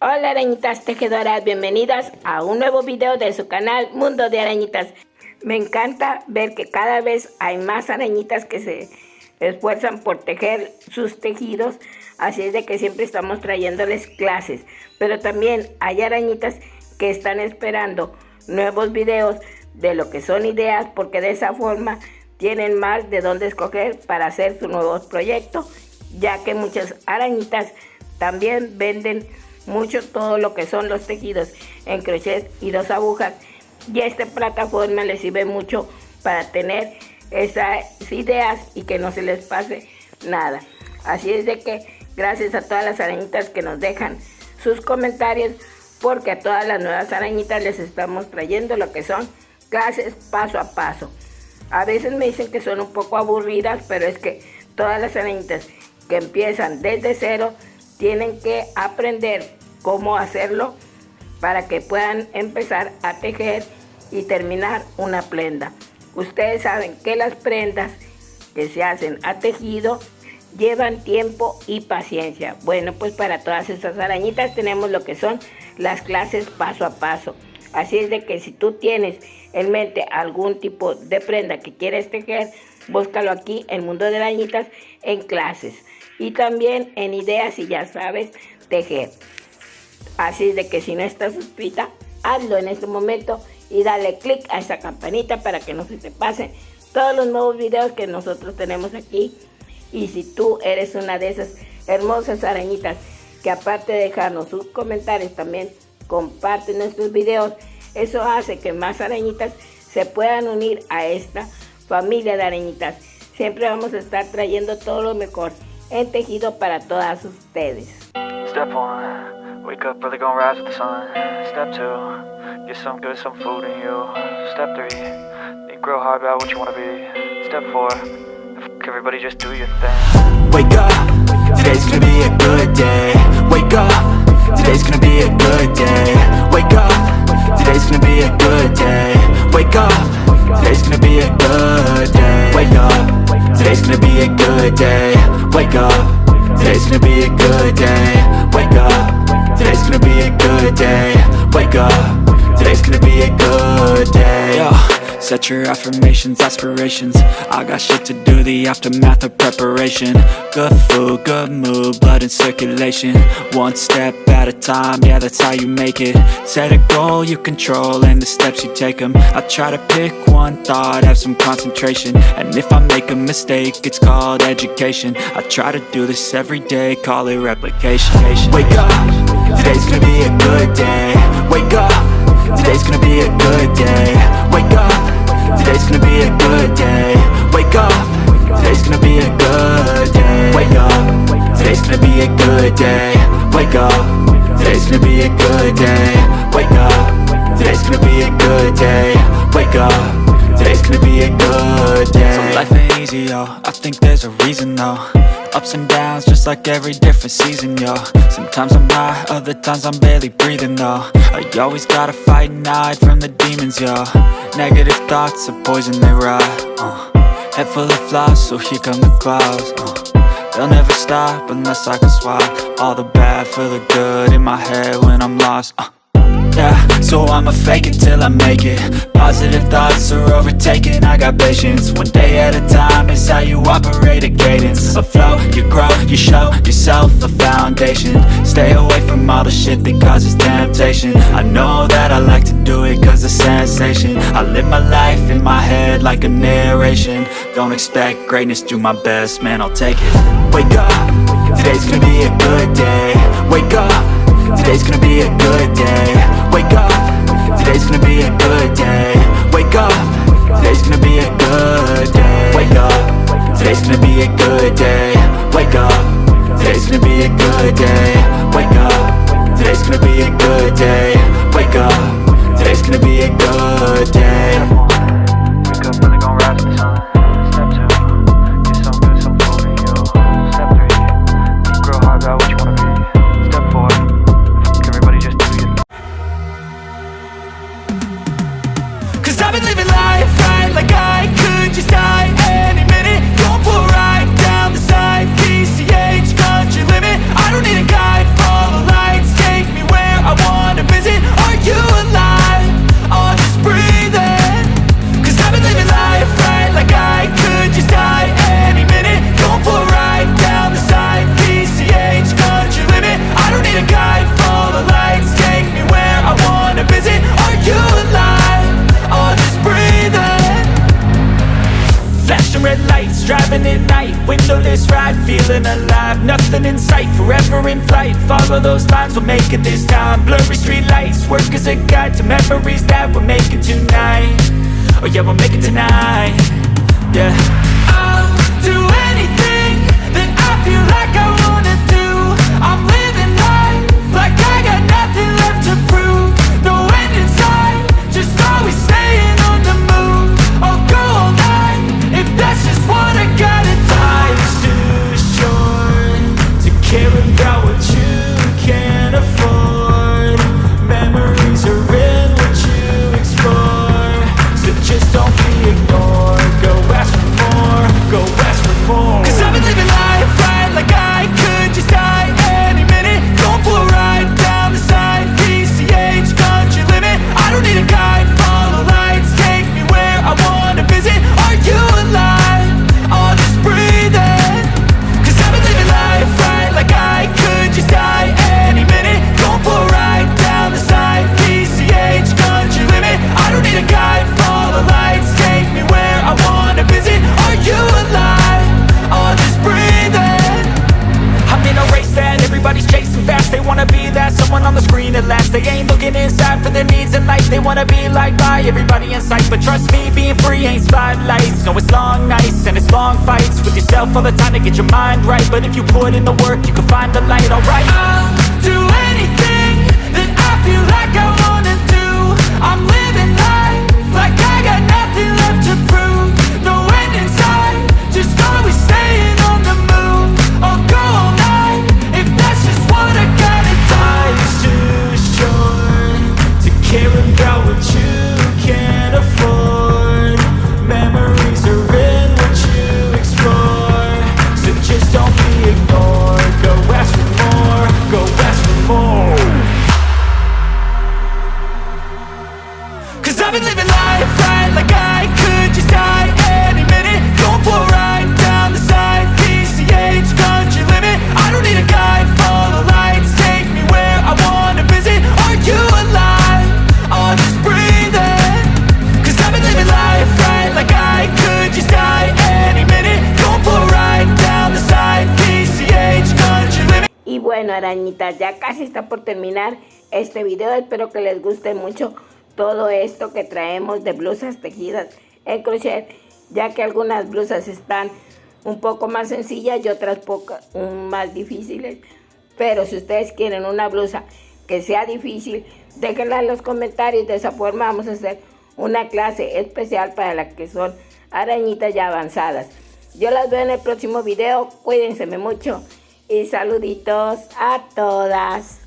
Hola arañitas tejedoras, bienvenidas a un nuevo video de su canal Mundo de Arañitas. Me encanta ver que cada vez hay más arañitas que se esfuerzan por tejer sus tejidos, así es de que siempre estamos trayéndoles clases. Pero también hay arañitas que están esperando nuevos videos de lo que son ideas, porque de esa forma tienen más de dónde escoger para hacer sus nuevos proyectos, ya que muchas arañitas también venden mucho todo lo que son los tejidos en crochet y 2 agujas, y esta plataforma les sirve mucho para tener esas ideas y que no se les pase nada. Así es de que gracias a todas las arañitas que nos dejan sus comentarios, porque a todas las nuevas arañitas les estamos trayendo lo que son clases paso a paso. A veces me dicen que son un poco aburridas, pero es que todas las arañitas que empiezan desde cero tienen que aprender cómo hacerlo para que puedan empezar a tejer y terminar una prenda. Ustedes saben que las prendas que se hacen a tejido llevan tiempo y paciencia. Bueno, pues para todas estas arañitas tenemos lo que son las clases paso a paso. Así es de que si tú tienes en mente algún tipo de prenda que quieres tejer, búscalo aquí en Mundo de Arañitas en clases y también en ideas si ya sabes tejer. Así es de que si no estás suscrita, hazlo en este momento y dale click a esa campanita para que no se te pasen todos los nuevos videos que nosotros tenemos aquí. Y si tú eres una de esas hermosas arañitas que aparte de dejarnos sus comentarios también comparte nuestros videos, eso hace que más arañitas se puedan unir a esta familia de arañitas. Siempre vamos a estar trayendo todo lo mejor en tejido para todas ustedes. Step 1, wake up early, gonna rise with the sun. Step 2, get some good, some food in you. Step 3, think real hard about what you wanna be. Step 4, everybody just do your thing. Wake up, today's gonna be a good day. Wake up, today's gonna be a good day. Wake up, today's gonna be a good day. Wake up, today's gonna be a good day. Wake up, today's gonna be a good day. Wake up, today's gonna be a good day. Wake up, today's gonna be a good day. Wake up, today's gonna be a good day. Yo, set your affirmations, aspirations. I got shit to do, the aftermath of preparation. Good food, good mood, blood in circulation. One step at a time, yeah, that's how you make it. Set a goal you control and the steps you take them. I try to pick one thought, have some concentration. And if I make a mistake, it's called education. I try to do this every day, call it replication. Wake up, today's gonna be a good day. Wake up, today's gonna be a good day. Wake up, today's gonna be a good day. Wake up, today's gonna be a good day. Wake up, today's gonna be a good day. Wake up, today's gonna be a good day. Wake up, today's gonna be a good day. Wake up, today's gonna be a good day. So life ain't easy, yo, I think there's a reason though. Ups and downs, just like every different season, yo. Sometimes I'm high, other times I'm barely breathing, though. I always gotta fight and hide from the demons, yo. Negative thoughts are poison, they rot. Head full of flies, so here come the clouds. They'll never stop unless I can swap all the bad for the good in my head when I'm lost. Yeah, so I'ma fake it till I make it. Positive thoughts are overtaken, I got patience. One day at a time is how you operate a cadence. A flow, you grow, you show yourself a foundation. Stay away from all the shit that causes temptation. I know that I like to do it cause it's sensation. I live my life in my head like a narration. Don't expect greatness, do my best, man, I'll take it. Wake up, today's gonna be a good day. Wake up, today's gonna be a good day. Wake up, today's gonna be a good day. Wake up, today's gonna be a good day. Wake up, today's gonna be a good day. Wake up, today's gonna be a good day. Wake up, today's gonna be a good day. Wake up, today's gonna be a good day. Wake up early, gonna rise with the sun. Step 2, get some good, some food in you. Step 3, think real hard about what you wanna be. Step 4, everybody just do your thing. Cause I've been living life right like I could just die any minute. Going for a feeling alive. Nothing in sight, forever in flight. Follow those lines, we'll make it this time. Blurry street lights, work as a guide to memories that we're making tonight. Oh yeah, we'll make it tonight. Yeah, I'll do anything that I feel like I wanna do. I'm living life like I got nothing left to prove. No end in sight, just always staying on the move. I'll go all night if that's just what I gotta do. Life's too short to care about what you can't afford. Memories are in what you explore, so just don't be ignored. Go ask for more, go ask for more. 'Cause I've been living life right like I could just die any minute. Going for a ride down the side, PCH country limit. I don't need a guide, follow lights, take me where I wanna visit. Are you alive? Or just breathing? 'Cause I've been living life right like I could just die any minute. Going for a ride down the side, PCH country limit. I don't need a guide, follow lights, take me where I wanna visit. Are you alive? Or just breathing? I'm in a race that everybody's chasing fast. They wanna be that someone on the screen at last. They ain't looking inside for their needs in life. They wanna be liked by everybody in sight. But trust me, being free ain't spotlights. No, it's long nights and it's long fights with yourself all the time to get your mind right. But if you put in the work, you can find the light, alright? I'll do anything that I feel like I wanna do. I'm living life like I got nothing left to prove. No end in sight, just always staying on the move. I'll go all night if that's just what I gotta do. Life's too short to care about what you can't afford. Memories are in what you explore, so just don't be ignored. Go ask for more, go ask for more. 'Cause I've been living life right like I could just die any minute. Going for a ride down the side, PCH country limit. I don't need a guide, follow lights, take me where I wanna visit. Are you alive? Or just breathing? 'Cause I've been living life right like I could just die any minute. Going for a ride down the side, PCH country limit. Y bueno, arañitas, ya casi está por terminar este video. Espero que les guste mucho todo esto que traemos de blusas tejidas en crochet, ya que algunas blusas están un poco más sencillas y otras más difíciles. Pero si ustedes quieren una blusa que sea difícil, déjenla en los comentarios. De esa forma vamos a hacer una clase especial para las que son arañitas ya avanzadas. Yo las veo en el próximo video. Cuídense mucho y saluditos a todas.